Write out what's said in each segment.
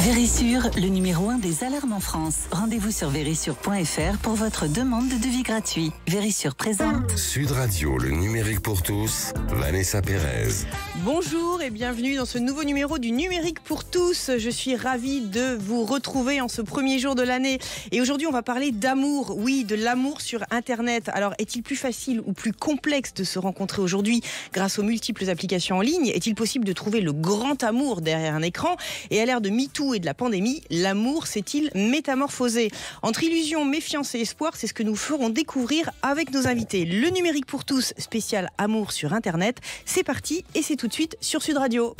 Vérissure, le numéro 1 des alarmes en France. Rendez-vous sur vérissure.fr pour votre demande de devis gratuit. Vérissure présente. Sud Radio, le numérique pour tous, Vanessa Pérez. Bonjour et bienvenue dans ce nouveau numéro du numérique pour tous. Je suis ravie de vous retrouver en ce premier jour de l'année. Et aujourd'hui, on va parler d'amour. Oui, de l'amour sur Internet. Alors, est-il plus facile ou plus complexe de se rencontrer aujourd'hui grâce aux multiples applications en ligne? Est-il possible de trouver le grand amour derrière un écran? Et à l'ère de MeToo et de la pandémie, l'amour s'est-il métamorphosé? Entre illusion, méfiance et espoir, c'est ce que nous ferons découvrir avec nos invités. Le numérique pour tous, spécial amour sur Internet. C'est parti et c'est tout de suite sur Sud Radio.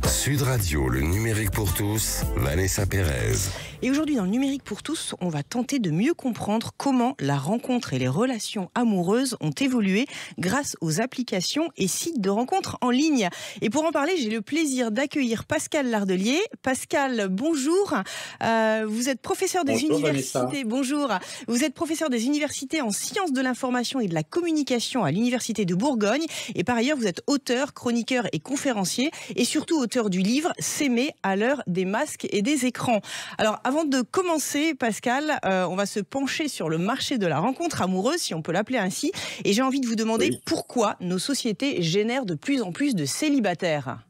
Sud Radio, le numérique pour tous, Vanessa Pérez. Et aujourd'hui, dans le numérique pour tous, on va tenter de mieux comprendre comment la rencontre et les relations amoureuses ont évolué grâce aux applications et sites de rencontres en ligne. Et pour en parler, j'ai le plaisir d'accueillir Pascal Lardelier. Pascal, bonjour. Vous êtes professeur des universités. Vanessa. Bonjour. Vous êtes professeur des universités en sciences de l'information et de la communication à l'université de Bourgogne. Et par ailleurs, vous êtes auteur, chroniqueur et conférencier. Et surtout auteur du livre S'aimer à l'heure des masques et des écrans. Alors, avant de commencer, Pascal, on va se pencher sur le marché de la rencontre amoureuse, si on peut l'appeler ainsi. Et j'ai envie de vous demander pourquoi nos sociétés génèrent de plus en plus de célibataires.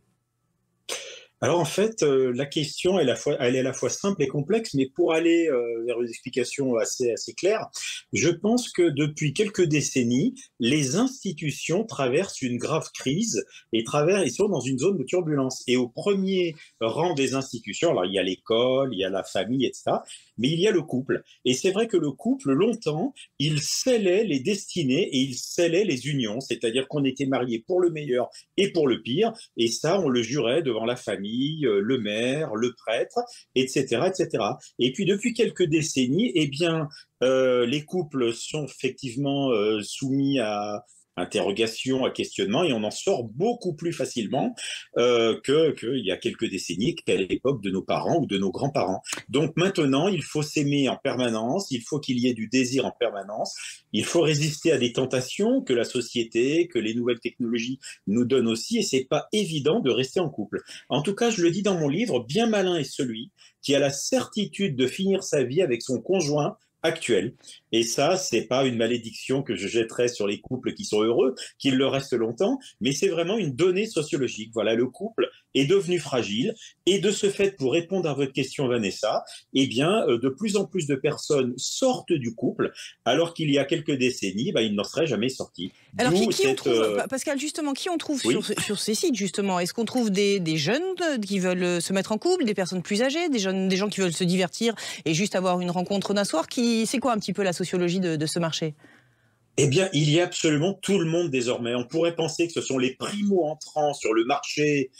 Alors en fait, la question elle est à la fois simple et complexe, mais pour aller vers une explication assez claire, je pense que depuis quelques décennies, les institutions traversent une grave crise et sont dans une zone de turbulence. Et au premier rang des institutions, alors il y a l'école, il y a la famille, etc., mais il y a le couple. Et c'est vrai que le couple, longtemps, il scellait les destinées et il scellait les unions, c'est-à-dire qu'on était mariés pour le meilleur et pour le pire, et ça, on le jurait devant la famille, le maire, le prêtre, etc., etc. Et puis depuis quelques décennies, eh bien, les couples sont effectivement soumis à interrogation, à questionnement, et on en sort beaucoup plus facilement qu'il y a quelques décennies, qu'à l'époque de nos parents ou de nos grands-parents. Donc maintenant, il faut s'aimer en permanence, il faut qu'il y ait du désir en permanence, il faut résister à des tentations que la société, que les nouvelles technologies nous donnent aussi, et c'est pas évident de rester en couple. En tout cas, je le dis dans mon livre, bien malin est celui qui a la certitude de finir sa vie avec son conjoint actuel. Et ça, c'est pas une malédiction que je jetterais sur les couples qui sont heureux, qu'ils le restent longtemps, mais c'est vraiment une donnée sociologique. Voilà, le couple est devenu fragile, et de ce fait, pour répondre à votre question, Vanessa, eh bien, de plus en plus de personnes sortent du couple, alors qu'il y a quelques décennies, ils n'en seraient jamais sortis. Alors, qui on trouve, Pascal, justement, qui on trouve sur ces sites, justement? Est-ce qu'on trouve des jeunes qui veulent se mettre en couple, des personnes plus âgées, des gens qui veulent se divertir et juste avoir une rencontre d'un soir? C'est quoi un petit peu la sociologie de ce marché? Eh bien, il y a absolument tout le monde désormais. On pourrait penser que ce sont les primo-entrants sur le marché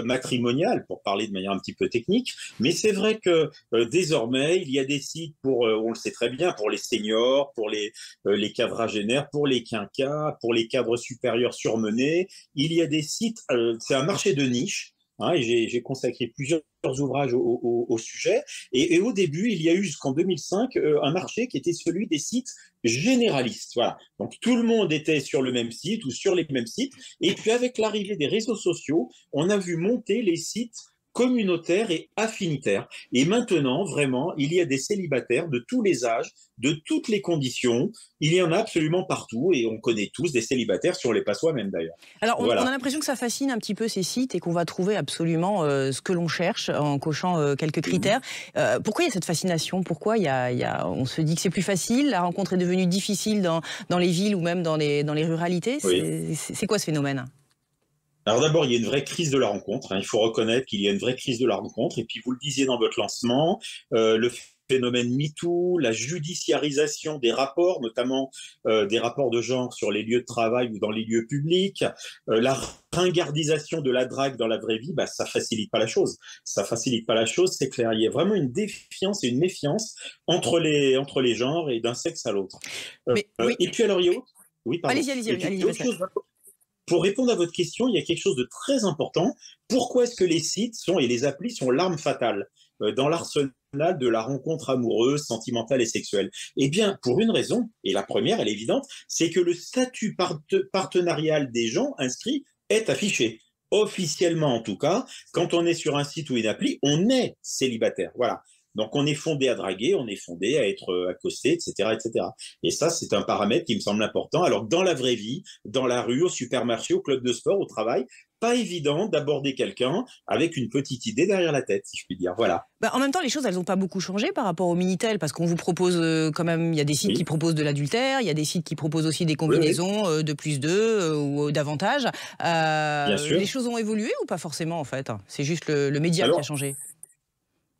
matrimonial, pour parler de manière un petit peu technique, mais c'est vrai que désormais, il y a des sites pour, on le sait très bien, pour les seniors, pour les quadragénaires, pour les quinquas, pour les cadres supérieurs surmenés. Il y a des sites, c'est un marché de niche. Et j'ai consacré plusieurs ouvrages au sujet. Et au début, il y a eu jusqu'en 2005 un marché qui était celui des sites généralistes. Voilà. Donc tout le monde était sur le même site ou sur les mêmes sites. Et puis avec l'arrivée des réseaux sociaux, on a vu monter les sites communautaires et affinitaires. Et maintenant, vraiment, il y a des célibataires de tous les âges, de toutes les conditions. Il y en a absolument partout, et on connaît tous des célibataires si on les passe soi-même d'ailleurs. Alors, on a l'impression que ça fascine un petit peu ces sites et qu'on va trouver absolument ce que l'on cherche en cochant quelques critères. Pourquoi il y a cette fascination? Pourquoi on se dit que c'est plus facile? La rencontre est devenue difficile dans les villes ou même dans les ruralités. C'est quoi ce phénomène? Alors d'abord, il y a une vraie crise de la rencontre. Il faut reconnaître qu'il y a une vraie crise de la rencontre. Et puis, vous le disiez dans votre lancement, le phénomène MeToo, la judiciarisation des rapports, notamment des rapports de genre sur les lieux de travail ou dans les lieux publics, la ringardisation de la drague dans la vraie vie, ça facilite pas la chose. Ça facilite pas la chose, c'est clair. Il y a vraiment une défiance et une méfiance entre les genres et d'un sexe à l'autre. Et puis alors, il y a autre... Oui, pardon. Allez-y. Pour répondre à votre question, il y a quelque chose de très important. Pourquoi est-ce que les sites et les applis sont l'arme fatale dans l'arsenal de la rencontre amoureuse, sentimentale et sexuelle? Eh bien, pour une raison, et la première, elle est évidente, c'est que le statut partenarial des gens inscrits est affiché. officiellement en tout cas, quand on est sur un site ou une appli, on est célibataire. Voilà. Donc on est fondé à draguer, on est fondé à être accosté, etc., etc. Et ça, c'est un paramètre qui me semble important. Alors que dans la vraie vie, dans la rue, au supermarché, au club de sport, au travail, pas évident d'aborder quelqu'un avec une petite idée derrière la tête, si je puis dire. Voilà. Bah, en même temps, les choses, elles n'ont pas beaucoup changé par rapport au Minitel, parce qu'on vous propose quand même, il y a des sites qui proposent de l'adultère, il y a des sites qui proposent aussi des combinaisons de plus deux ou davantage. Bien sûr. Les choses ont évolué ou pas forcément, en fait? C'est juste le média qui a changé.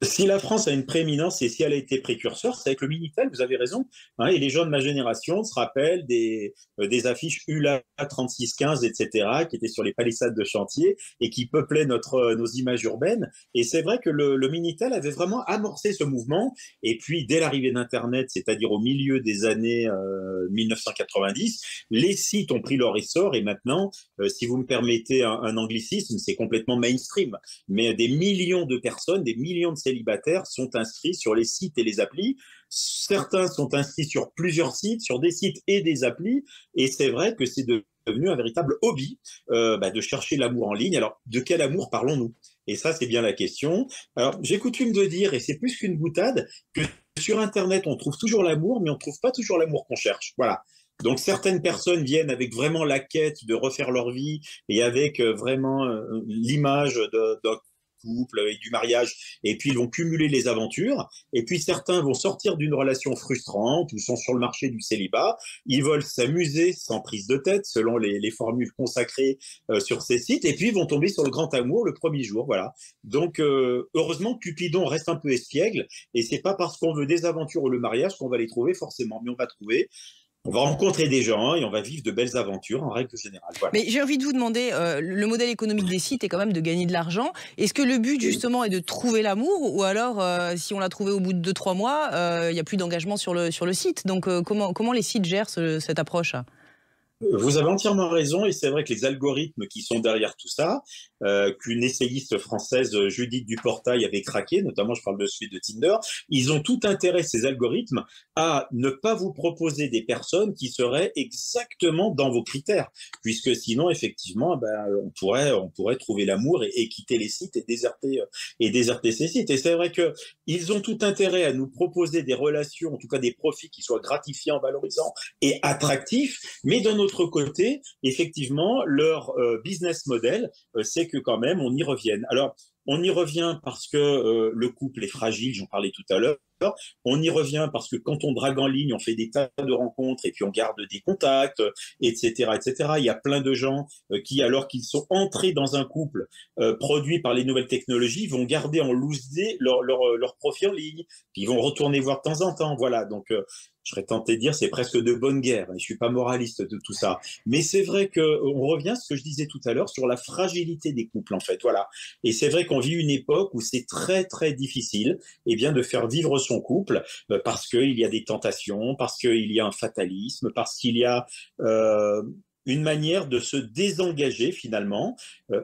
Si la France a une prééminence et si elle a été précurseur, c'est avec le Minitel, vous avez raison. Hein, et les gens de ma génération se rappellent des affiches ULA 3615, etc., qui étaient sur les palissades de chantier et qui peuplaient nos images urbaines. Et c'est vrai que le Minitel avait vraiment amorcé ce mouvement. Et puis, dès l'arrivée d'Internet, c'est-à-dire au milieu des années 1990, les sites ont pris leur essor. Et maintenant, si vous me permettez un anglicisme, c'est complètement mainstream. Mais des millions de personnes, des millions de célibataires sont inscrits sur les sites et les applis. Certains sont inscrits sur plusieurs sites, sur des sites et des applis. Et c'est vrai que c'est devenu un véritable hobby de chercher l'amour en ligne. Alors, de quel amour parlons-nous? Et ça, c'est bien la question. Alors, j'ai coutume de dire, et c'est plus qu'une boutade, que sur Internet, on trouve toujours l'amour, mais on ne trouve pas toujours l'amour qu'on cherche. Voilà. Donc certaines personnes viennent avec vraiment la quête de refaire leur vie et avec vraiment l'image d'un couple et du mariage, et puis ils vont cumuler les aventures, et puis certains vont sortir d'une relation frustrante ou sont sur le marché du célibat, ils veulent s'amuser sans prise de tête selon les formules consacrées sur ces sites, et puis ils vont tomber sur le grand amour le premier jour, voilà. Donc heureusement Cupidon reste un peu espiègle, et c'est pas parce qu'on veut des aventures ou le mariage qu'on va les trouver forcément, mais on va rencontrer des gens et on va vivre de belles aventures en règle générale. Voilà. Mais j'ai envie de vous demander, le modèle économique des sites est quand même de gagner de l'argent. Est-ce que le but justement est de trouver l'amour, ou alors si on l'a trouvé au bout de 2-3 mois, il n'y a plus d'engagement sur le site? Donc comment les sites gèrent cette approche? Vous avez entièrement raison, et c'est vrai que les algorithmes qui sont derrière tout ça, qu'une essayiste française, Judith Duportail, avait craqué, notamment je parle de celui de Tinder, ils ont tout intérêt, ces algorithmes, à ne pas vous proposer des personnes qui seraient exactement dans vos critères, puisque sinon, effectivement, on pourrait trouver l'amour et quitter les sites et déserter ces sites. Et c'est vrai qu'ils ont tout intérêt à nous proposer des relations, en tout cas des profits qui soient gratifiants, valorisants et attractifs, mais d'un autre côté, effectivement, leur business model, c'est que quand même, on y revienne. Alors, on y revient parce que le couple est fragile, j'en parlais tout à l'heure. On y revient parce que quand on drague en ligne, on fait des tas de rencontres et puis on garde des contacts, etc., etc. Il y a plein de gens qui, alors qu'ils sont entrés dans un couple produit par les nouvelles technologies, vont garder en loose day leur profil en ligne, puis ils vont retourner voir de temps en temps. Voilà, donc je serais tenté de dire c'est presque de bonne guerre. Je ne suis pas moraliste de tout ça. Mais c'est vrai qu'on revient à ce que je disais tout à l'heure sur la fragilité des couples, en fait. Voilà. Et c'est vrai qu'on vit une époque où c'est très, très difficile de faire vivre son couple parce qu'il y a des tentations, parce qu'il y a un fatalisme, parce qu'il y a une manière de se désengager finalement.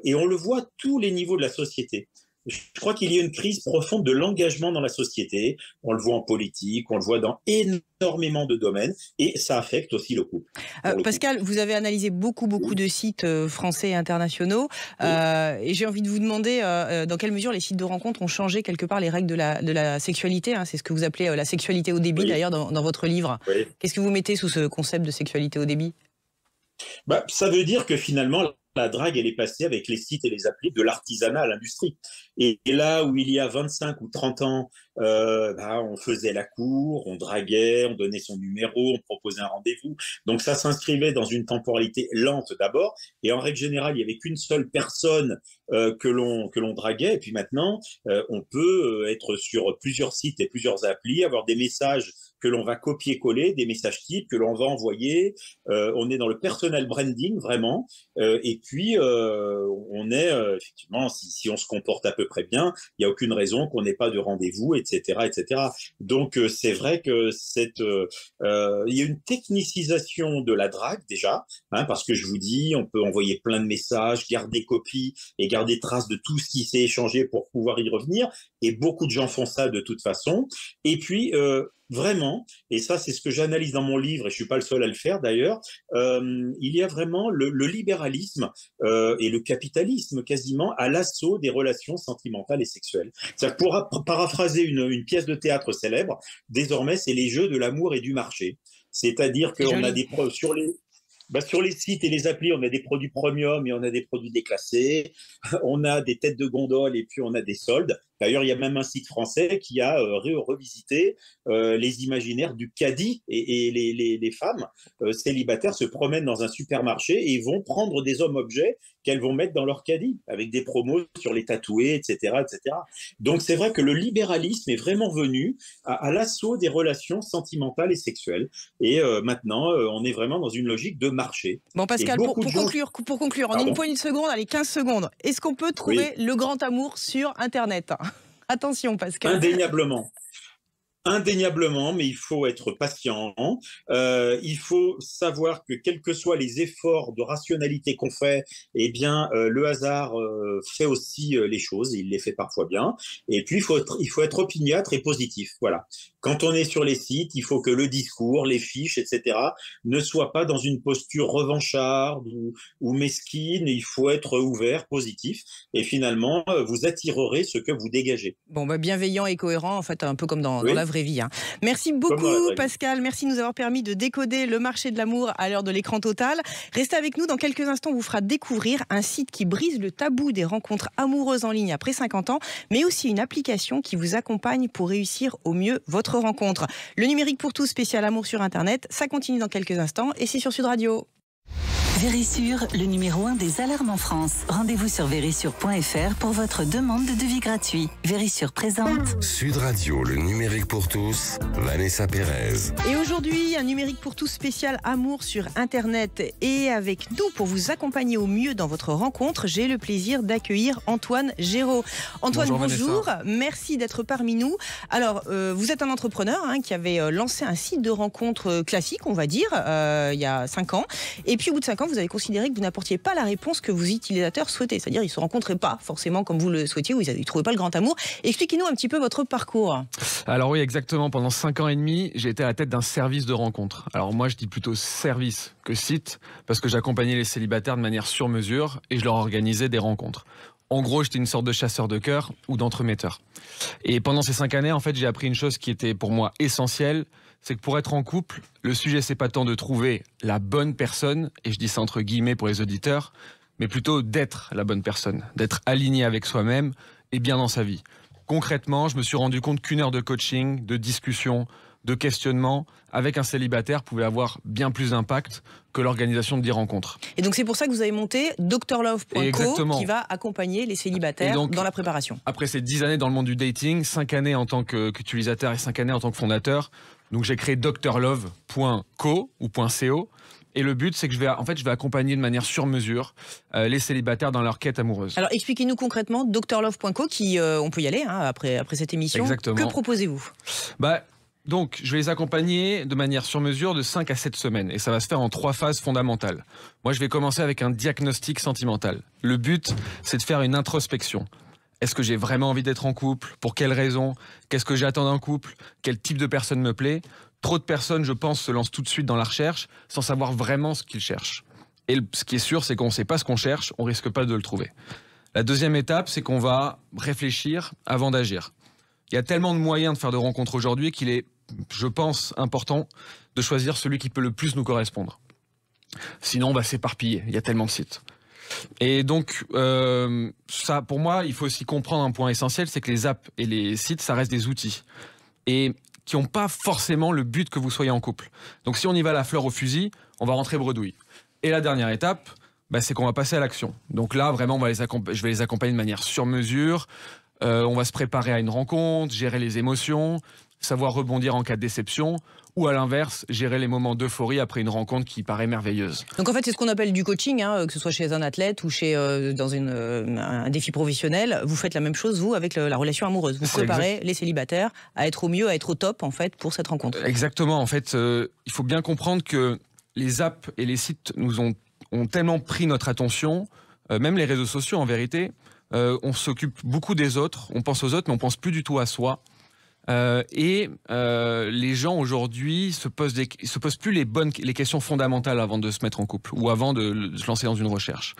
Et on le voit à tous les niveaux de la société. Je crois qu'il y a une crise profonde de l'engagement dans la société. On le voit en politique, on le voit dans énormément de domaines, et ça affecte aussi le couple. Pascal, vous avez analysé beaucoup de sites français et internationaux, et j'ai envie de vous demander dans quelle mesure les sites de rencontres ont changé quelque part les règles de la sexualité. Hein, c'est ce que vous appelez la sexualité au débit, d'ailleurs, dans votre livre. Oui. Qu'est-ce que vous mettez sous ce concept de sexualité au débit? Ça veut dire que finalement, la drague, elle est passée avec les sites et les applis de l'artisanat à l'industrie. Et là où il y a 25 ou 30 ans, on faisait la cour, on draguait, on donnait son numéro, on proposait un rendez-vous. Donc ça s'inscrivait dans une temporalité lente d'abord. Et en règle générale, il n'y avait qu'une seule personne que l'on draguait. Et puis maintenant, on peut être sur plusieurs sites et plusieurs applis, avoir des messages que l'on va copier-coller, des messages types que l'on va envoyer. On est dans le personal branding, vraiment. Et puis, on est, effectivement, si on se comporte à peu près bien, il n'y a aucune raison qu'on n'ait pas de rendez-vous, etc., etc. Donc, c'est vrai que il y a une technicisation de la drague, déjà, hein, parce que je vous dis, on peut envoyer plein de messages, garder copie et garder garder trace de tout ce qui s'est échangé pour pouvoir y revenir. Et beaucoup de gens font ça de toute façon. Et puis, vraiment, et ça c'est ce que j'analyse dans mon livre, et je suis pas le seul à le faire d'ailleurs, il y a vraiment le libéralisme et le capitalisme quasiment à l'assaut des relations sentimentales et sexuelles. C'est-à-dire, pour paraphraser une pièce de théâtre célèbre, désormais c'est les jeux de l'amour et du marché. C'est-à-dire qu'on a des preuves sur les sites et les applis, on a des produits premium et on a des produits déclassés. On a des têtes de gondole et puis on a des soldes. D'ailleurs, il y a même un site français qui a revisité les imaginaires du caddie et les femmes célibataires se promènent dans un supermarché et vont prendre des hommes-objets qu'elles vont mettre dans leur caddie avec des promos sur les tatoués, etc., etc. Donc, c'est vrai que le libéralisme est vraiment venu à l'assaut des relations sentimentales et sexuelles. Et maintenant, on est vraiment dans une logique de marché. Bon, Pascal, pour conclure, en une poignée de secondes, allez, 15 secondes, est-ce qu'on peut trouver le grand amour sur Internet ? Attention, Pascal. Indéniablement, mais il faut être patient. Il faut savoir que quels que soient les efforts de rationalité qu'on fait, eh bien, le hasard fait aussi les choses. Il les fait parfois bien. Et puis, il faut être opiniâtre et positif. Voilà. Quand on est sur les sites, il faut que le discours, les fiches, etc., ne soient pas dans une posture revancharde ou mesquine. Il faut être ouvert, positif. Et finalement, vous attirerez ce que vous dégagez. Bon, bienveillant et cohérent, en fait, un peu comme dans la vraie vie. Hein. Merci beaucoup, Pascal. Merci de nous avoir permis de décoder le marché de l'amour à l'heure de l'écran total. Restez avec nous. Dans quelques instants, on vous fera découvrir un site qui brise le tabou des rencontres amoureuses en ligne après 50 ans, mais aussi une application qui vous accompagne pour réussir au mieux votre rencontre. Le numérique pour tous spécial amour sur Internet, ça continue dans quelques instants et c'est sur Sud Radio. Vérissure, le numéro 1 des alarmes en France. Rendez-vous sur vérissure.fr pour votre demande de devis gratuit. Vérissure présente. Sud Radio, le numérique pour tous, Vanessa Pérez. Et aujourd'hui, un numérique pour tous spécial amour sur Internet. Et avec nous, pour vous accompagner au mieux dans votre rencontre, j'ai le plaisir d'accueillir Antoine Géraud. Antoine, bonjour. Merci d'être parmi nous. Alors, vous êtes un entrepreneur qui avait lancé un site de rencontre classique, on va dire, il y a 5 ans. Et puis, au bout de 5 ans, vous avez considéré que vous n'apportiez pas la réponse que vos utilisateurs souhaitaient. C'est-à-dire, ils ne se rencontraient pas forcément comme vous le souhaitiez ou ils ne trouvaient pas le grand amour. Expliquez-nous un petit peu votre parcours. Alors oui, exactement. Pendant 5 ans et demi, j'ai été à la tête d'un service de rencontre. Alors moi, je dis plutôt service que site, parce que j'accompagnais les célibataires de manière sur mesure et je leur organisais des rencontres. En gros, j'étais une sorte de chasseur de cœur ou d'entremetteur. Et pendant ces 5 années, en fait, j'ai appris une chose qui était pour moi essentielle, c'est que pour être en couple, le sujet, c'est pas tant de trouver la bonne personne, et je dis ça entre guillemets pour les auditeurs, mais plutôt d'être la bonne personne, d'être aligné avec soi-même et bien dans sa vie. Concrètement, je me suis rendu compte qu'une heure de coaching, de discussion, de questionnement avec un célibataire pouvait avoir bien plus d'impact que l'organisation de 10 rencontres. Et donc c'est pour ça que vous avez monté drlove.co qui va accompagner les célibataires donc, dans la préparation. Après ces 10 années dans le monde du dating, 5 années en tant qu'utilisateur et 5 années en tant que fondateur, donc j'ai créé drlove.co ou .co. Et le but, c'est que je vais accompagner de manière sur mesure les célibataires dans leur quête amoureuse. Alors expliquez-nous concrètement drlove.co, on peut y aller après cette émission. Exactement. Que proposez-vous ? Donc, je vais les accompagner de manière sur mesure de 5 à 7 semaines. Et ça va se faire en 3 phases fondamentales. Moi, je vais commencer avec un diagnostic sentimental. Le but, c'est de faire une introspection. Est-ce que j'ai vraiment envie d'être en couple ? Pour quelles raisons ? Qu'est-ce que j'attends d'un couple ? Quel type de personne me plaît ? Trop de personnes, je pense, se lancent tout de suite dans la recherche sans savoir vraiment ce qu'ils cherchent. Et ce qui est sûr, c'est qu'on ne sait pas ce qu'on cherche, on ne risque pas de le trouver. La deuxième étape, c'est qu'on va réfléchir avant d'agir. Il y a tellement de moyens de faire de rencontres aujourd'hui qu'il est, je pense, important de choisir celui qui peut le plus nous correspondre. Sinon, on va s'éparpiller. Il y a tellement de sites. Et donc, ça, pour moi, il faut aussi comprendre un point essentiel, c'est que les apps et les sites, ça reste des outils. Et qui n'ont pas forcément le but que vous soyez en couple. Donc si on y va à la fleur au fusil, on va rentrer bredouille. Et la dernière étape, c'est qu'on va passer à l'action. Donc là, vraiment, je vais les accompagner de manière sur mesure. On va se préparer à une rencontre, gérer les émotions, savoir rebondir en cas de déception, ou à l'inverse, gérer les moments d'euphorie après une rencontre qui paraît merveilleuse. Donc en fait, c'est ce qu'on appelle du coaching, que ce soit chez un athlète ou dans un défi professionnel. Vous faites la même chose, vous, avec la relation amoureuse. Vous préparez les célibataires à être au mieux, à être au top, en fait, pour cette rencontre. Exactement. En fait, il faut bien comprendre que les apps et les sites nous ont tellement pris notre attention même les réseaux sociaux en vérité, on s'occupe beaucoup des autres, on pense aux autres mais on pense plus du tout à soi. Les gens aujourd'hui se posent plus les questions fondamentales avant de se mettre en couple ou avant de se lancer dans une recherche.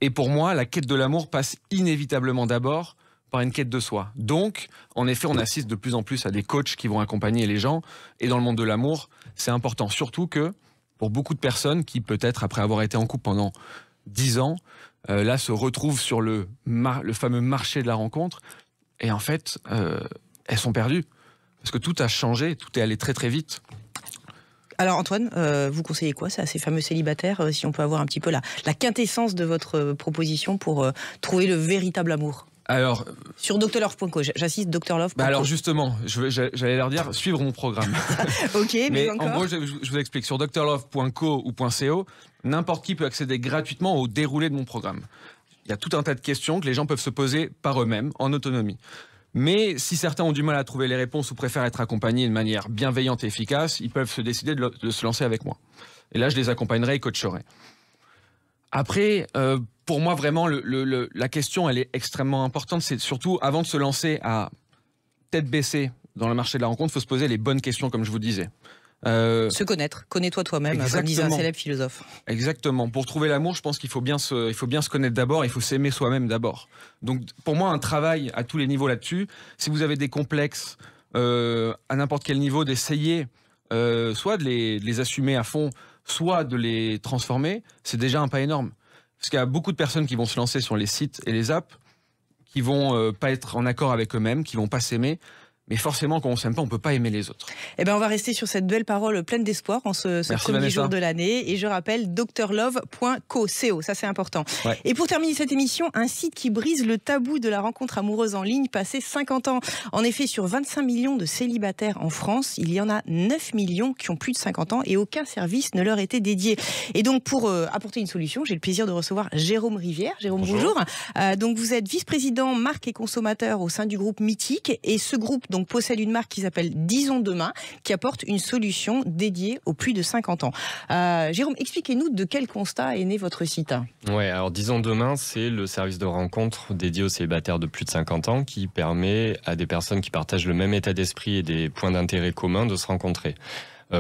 Et pour moi, la quête de l'amour passe inévitablement d'abord par une quête de soi. Donc, en effet, on assiste de plus en plus à des coachs qui vont accompagner les gens. Et dans le monde de l'amour, c'est important. Surtout que pour beaucoup de personnes qui, peut-être, après avoir été en couple pendant 10 ans, là, se retrouvent sur le fameux marché de la rencontre. Et en fait, elles sont perdues. Parce que tout a changé, tout est allé très très vite. Alors Antoine, vous conseillez quoi ça, à ces fameux célibataires, si on peut avoir un petit peu la quintessence de votre proposition pour trouver le véritable amour? Alors, sur drlove.co, j'insiste, drlove.co. Alors justement, j'allais leur dire, suivre mon programme. Ok, mais encore. En gros, je vous explique, sur drlove.co ou .co, n'importe qui peut accéder gratuitement au déroulé de mon programme. Il y a tout un tas de questions que les gens peuvent se poser par eux-mêmes, en autonomie. Mais si certains ont du mal à trouver les réponses ou préfèrent être accompagnés de manière bienveillante et efficace, ils peuvent se décider de se lancer avec moi. Et là, je les accompagnerai et coacherai. Après, pour moi, vraiment, la question, elle est extrêmement importante. C'est surtout, avant de se lancer à tête baissée dans le marché de la rencontre, il faut se poser les bonnes questions, comme je vous disais. Se connaître, connais-toi toi-même, comme disait un célèbre philosophe. Exactement. Pour trouver l'amour, je pense qu'il faut bien se connaître d'abord, il faut s'aimer soi-même d'abord. Donc pour moi, un travail à tous les niveaux là-dessus. Si vous avez des complexes à n'importe quel niveau, d'essayer soit de les assumer à fond, soit de les transformer, c'est déjà un pas énorme. Parce qu'il y a beaucoup de personnes qui vont se lancer sur les sites et les apps, qui vont pas être en accord avec eux-mêmes, qui vont pas s'aimer. Mais forcément, quand on s'aime pas, on peut pas aimer les autres. Eh ben, on va rester sur cette belle parole pleine d'espoir en ce premier jour de l'année. Et je rappelle, drlove.co, ça c'est important. Ouais. Et pour terminer cette émission, un site qui brise le tabou de la rencontre amoureuse en ligne, passé 50 ans. En effet, sur 25 millions de célibataires en France, il y en a 9 millions qui ont plus de 50 ans et aucun service ne leur était dédié. Et donc, pour apporter une solution, j'ai le plaisir de recevoir Jérôme Rivière. Jérôme, bonjour. Donc, vous êtes vice-président marque et consommateur au sein du groupe Mythique. Et ce groupe donc possède une marque qui s'appelle Disons Demain, qui apporte une solution dédiée aux plus de 50 ans. Jérôme, expliquez-nous de quel constat est né votre site. Ouais, alors Disons Demain, c'est le service de rencontre dédié aux célibataires de plus de 50 ans qui permet à des personnes qui partagent le même état d'esprit et des points d'intérêt communs de se rencontrer.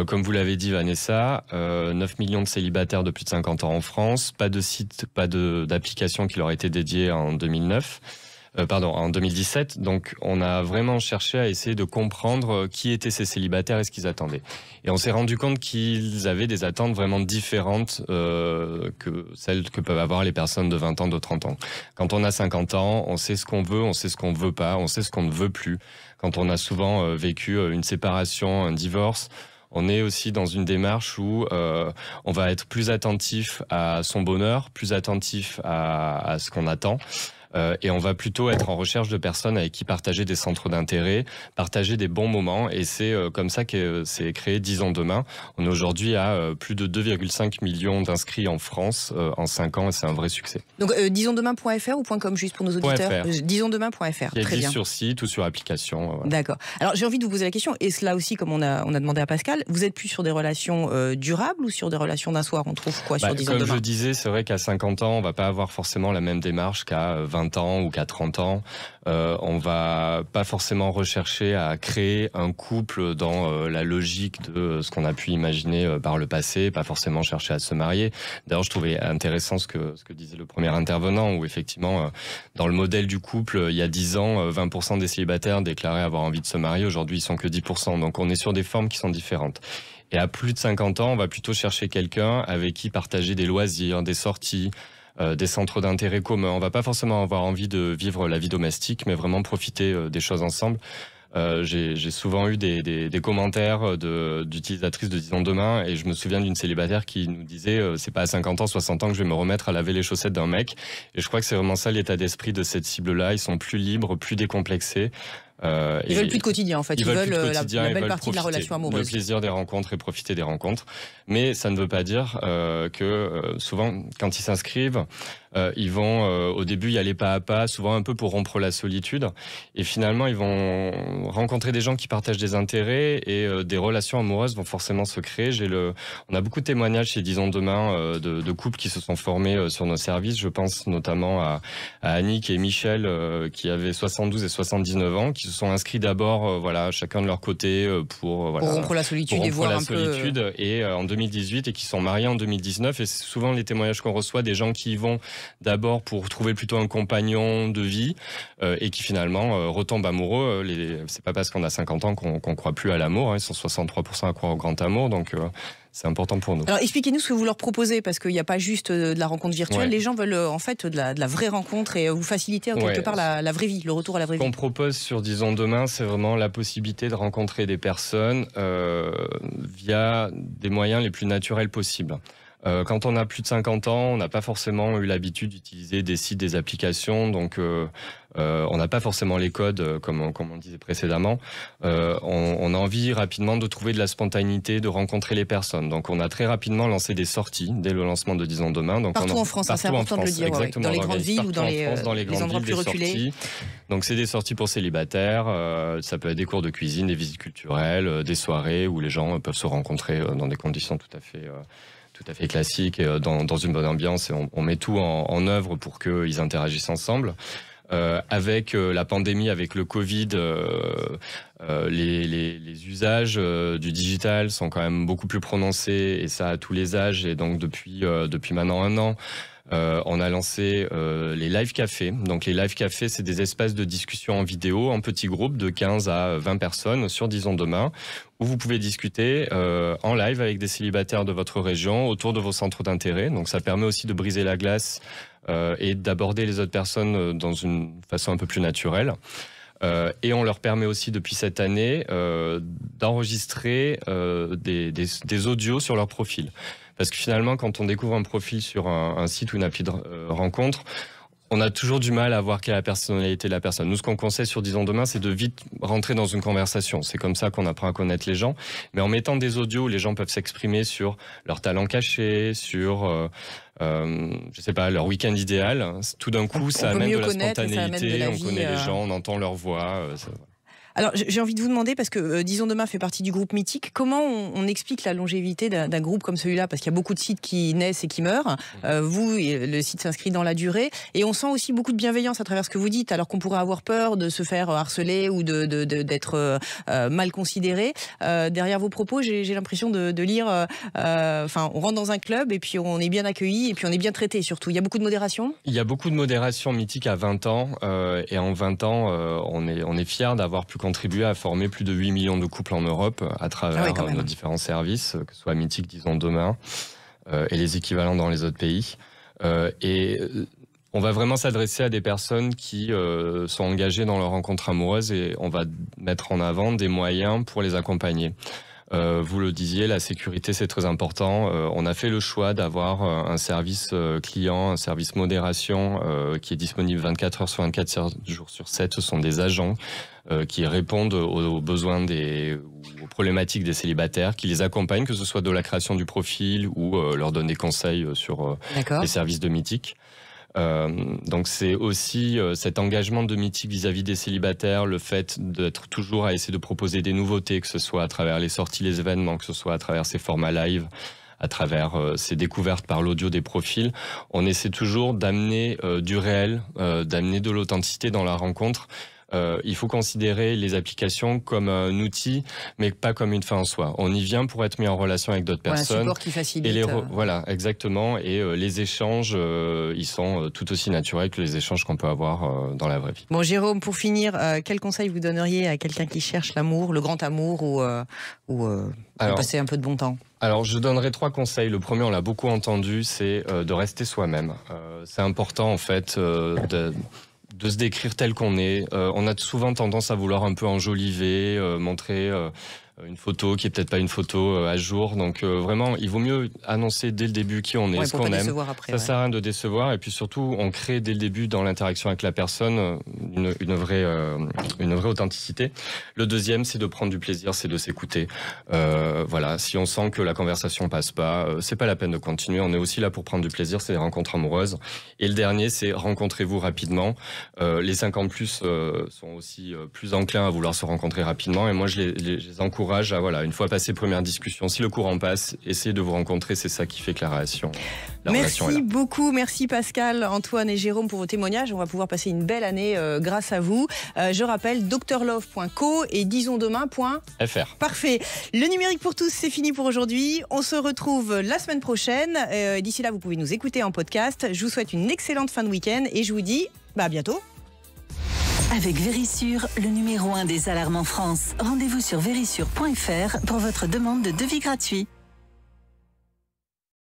Comme vous l'avez dit Vanessa, 9 millions de célibataires de plus de 50 ans en France, pas de site, pas d'application qui leur a été dédiée en 2017. Donc, on a vraiment cherché à essayer de comprendre qui étaient ces célibataires et ce qu'ils attendaient. Et on s'est rendu compte qu'ils avaient des attentes vraiment différentes que celles que peuvent avoir les personnes de 20 ans, de 30 ans. Quand on a 50 ans, on sait ce qu'on veut, on sait ce qu'on ne veut pas, on sait ce qu'on ne veut plus. Quand on a souvent vécu une séparation, un divorce, on est aussi dans une démarche où on va être plus attentif à son bonheur, plus attentif à ce qu'on attend. Et on va plutôt être en recherche de personnes avec qui partager des centres d'intérêt, partager des bons moments. Et c'est comme ça que c'est créé Disons Demain. On est aujourd'hui à plus de 2,5 millions d'inscrits en France en 5 ans et c'est un vrai succès. Donc disonsdemain.fr ou .com juste pour nos auditeurs. Disonsdemain.fr. Très bien. Sur site ou sur application. Voilà. D'accord. Alors j'ai envie de vous poser la question. Et cela aussi, comme on a demandé à Pascal, vous êtes plus sur des relations durables ou sur des relations d'un soir? On trouve quoi sur Disons Demain? Comme je disais, c'est vrai qu'à 50 ans, on va pas avoir forcément la même démarche qu'à 20 ans ou qu'à 30 ans. On va pas forcément rechercher à créer un couple dans la logique de ce qu'on a pu imaginer par le passé, pas forcément chercher à se marier. D'ailleurs, je trouvais intéressant ce que disait le premier intervenant, où effectivement, dans le modèle du couple, il y a 10 ans, 20% des célibataires déclaraient avoir envie de se marier. Aujourd'hui, ils sont que 10%. Donc, on est sur des formes qui sont différentes. Et à plus de 50 ans, on va plutôt chercher quelqu'un avec qui partager des loisirs, des sorties, des centres d'intérêt communs. On va pas forcément avoir envie de vivre la vie domestique, mais vraiment profiter des choses ensemble. J'ai souvent eu des commentaires d'utilisatrices de Disons Demain, et je me souviens d'une célibataire qui nous disait c'est pas à 50 ans, 60 ans que je vais me remettre à laver les chaussettes d'un mec. Et je crois que c'est vraiment ça l'état d'esprit de cette cible-là. Ils sont plus libres, plus décomplexés. Ils veulent plus de quotidien en fait, ils veulent la belle partie de la relation amoureuse. Le plaisir des rencontres et profiter des rencontres. Mais ça ne veut pas dire que souvent, quand ils s'inscrivent, ils vont au début y aller pas à pas, souvent un peu pour rompre la solitude. Et finalement, ils vont rencontrer des gens qui partagent des intérêts et des relations amoureuses vont forcément se créer. On a beaucoup de témoignages chez Disons Demain de couples qui se sont formés sur nos services. Je pense notamment à Annick et Michel qui avaient 72 et 79 ans, qui se sont inscrits d'abord, chacun de leur côté pour rompre la solitude et voir un peu. Et en 2018 et qui sont mariés en 2019. Et c'est souvent les témoignages qu'on reçoit des gens qui y vont d'abord pour trouver plutôt un compagnon de vie et qui finalement retombent amoureux. C'est pas parce qu'on a 50 ans qu'on croit plus à l'amour. Hein. Ils sont 63% à croire au grand amour. Donc c'est important pour nous. Alors expliquez-nous ce que vous leur proposez, parce qu'il n'y a pas juste de la rencontre virtuelle. Les gens veulent en fait de la vraie rencontre et vous faciliter quelque part la vraie vie, le retour à la vraie vie. Ce qu'on propose sur Disons Demain, c'est vraiment la possibilité de rencontrer des personnes via des moyens les plus naturels possibles. Quand on a plus de 50 ans, on n'a pas forcément eu l'habitude d'utiliser des sites, des applications, donc on n'a pas forcément les codes, comme on disait précédemment. On a envie rapidement de trouver de la spontanéité, de rencontrer les personnes. Donc on a très rapidement lancé des sorties dès le lancement de Disons Demain. Donc partout en France, c'est important de le dire, dans les grandes villes ou dans les endroits plus reculés. Donc c'est des sorties pour célibataires, ça peut être des cours de cuisine, des visites culturelles, des soirées où les gens peuvent se rencontrer dans des conditions tout à fait classique, dans une bonne ambiance, et on met tout en œuvre pour qu'ils interagissent ensemble. Avec la pandémie, avec le Covid, les usages du digital sont quand même beaucoup plus prononcés, et ça à tous les âges. Et donc depuis maintenant 1 an, on a lancé les live cafés. Donc les live cafés, c'est des espaces de discussion en vidéo, en petits groupes de 15 à 20 personnes sur Disons Demain, où vous pouvez discuter en live avec des célibataires de votre région autour de vos centres d'intérêt. Donc ça permet aussi de briser la glace et d'aborder les autres personnes dans une façon un peu plus naturelle. Et on leur permet aussi depuis cette année d'enregistrer des audios sur leur profil. Parce que finalement, quand on découvre un profil sur un site ou une appli de rencontre, on a toujours du mal à voir quelle est la personnalité de la personne. Nous, ce qu'on conseille sur Disons Demain, c'est de vite rentrer dans une conversation. C'est comme ça qu'on apprend à connaître les gens. Mais en mettant des audios où les gens peuvent s'exprimer sur leurs talents cachés, sur je sais pas, leur week-end idéal, tout d'un coup, ça amène de la spontanéité, on connaît les gens, on entend leur voix. Alors, j'ai envie de vous demander, parce que Disons Demain fait partie du groupe Mythique, comment on explique la longévité d'un groupe comme celui-là? Parce qu'il y a beaucoup de sites qui naissent et qui meurent. Vous, le site s'inscrit dans la durée. Et on sent aussi beaucoup de bienveillance à travers ce que vous dites, alors qu'on pourrait avoir peur de se faire harceler ou d'être mal considéré. Derrière vos propos, j'ai l'impression de lire... on rentre dans un club et puis on est bien accueilli et puis on est bien traité surtout. Il y a beaucoup de modération? Il y a beaucoup de modération. Mythique à 20 ans. Et en 20 ans, on est fiers d'avoir pu contribuer à former plus de 8 millions de couples en Europe à travers nos différents services, que ce soit Mythique, Disons Demain, et les équivalents dans les autres pays. Et on va vraiment s'adresser à des personnes qui sont engagées dans leur rencontre amoureuse, et on va mettre en avant des moyens pour les accompagner. Vous le disiez, la sécurité, c'est très important. On a fait le choix d'avoir un service client, un service modération qui est disponible 24 heures sur 24, 7 jours sur 7. Ce sont des agents qui répondent aux besoins aux problématiques des célibataires, qui les accompagnent, que ce soit de la création du profil ou leur donnent des conseils sur les services de Mythique. Donc c'est aussi cet engagement de Mythique vis-à-vis des célibataires, le fait d'être toujours à essayer de proposer des nouveautés, que ce soit à travers les sorties, les événements, que ce soit à travers ces formats live, à travers ces découvertes par l'audio des profils. On essaie toujours d'amener du réel, d'amener de l'authenticité dans la rencontre. Il faut considérer les applications comme un outil, mais pas comme une fin en soi. On y vient pour être mis en relation avec d'autres personnes. Un support qui facilite. Voilà, exactement. Et les échanges, ils sont tout aussi naturels que les échanges qu'on peut avoir dans la vraie vie. Bon, Jérôme, pour finir, quel conseil vous donneriez à quelqu'un qui cherche l'amour, le grand amour, ou passer un peu de bon temps? Alors, je donnerais 3 conseils. Le premier, on l'a beaucoup entendu, c'est de rester soi-même. C'est important, en fait, de se décrire tel qu'on est. On a souvent tendance à vouloir un peu enjoliver, montrer une photo qui est peut-être pas une photo à jour. Donc vraiment, il vaut mieux annoncer dès le début qui on est, ce qu'on aime. Ça sert à rien de décevoir. Et puis surtout, on crée dès le début dans l'interaction avec la personne une vraie authenticité. Le deuxième, c'est de prendre du plaisir, c'est de s'écouter. Voilà, si on sent que la conversation passe pas, c'est pas la peine de continuer. On est aussi là pour prendre du plaisir, c'est les rencontres amoureuses. Et le dernier, c'est rencontrez-vous rapidement. Les 50 plus sont aussi plus enclins à vouloir se rencontrer rapidement. Et moi, je les encourage à, voilà, une fois passé première discussion, si le courant passe, essayez de vous rencontrer. C'est ça qui fait que la relation est là. Merci beaucoup. Merci Pascal, Antoine et Jérôme pour vos témoignages. On va pouvoir passer une belle année grâce à vous. Je rappelle drlove.co et disonsdemain.fr. Parfait. Le numérique pour tous, c'est fini pour aujourd'hui. On se retrouve la semaine prochaine. D'ici là, vous pouvez nous écouter en podcast. Je vous souhaite une excellente fin de week-end et je vous dis à bientôt. Avec Vérissure, le numéro 1 des alarmes en France. Rendez-vous sur vérissure.fr pour votre demande de devis gratuit.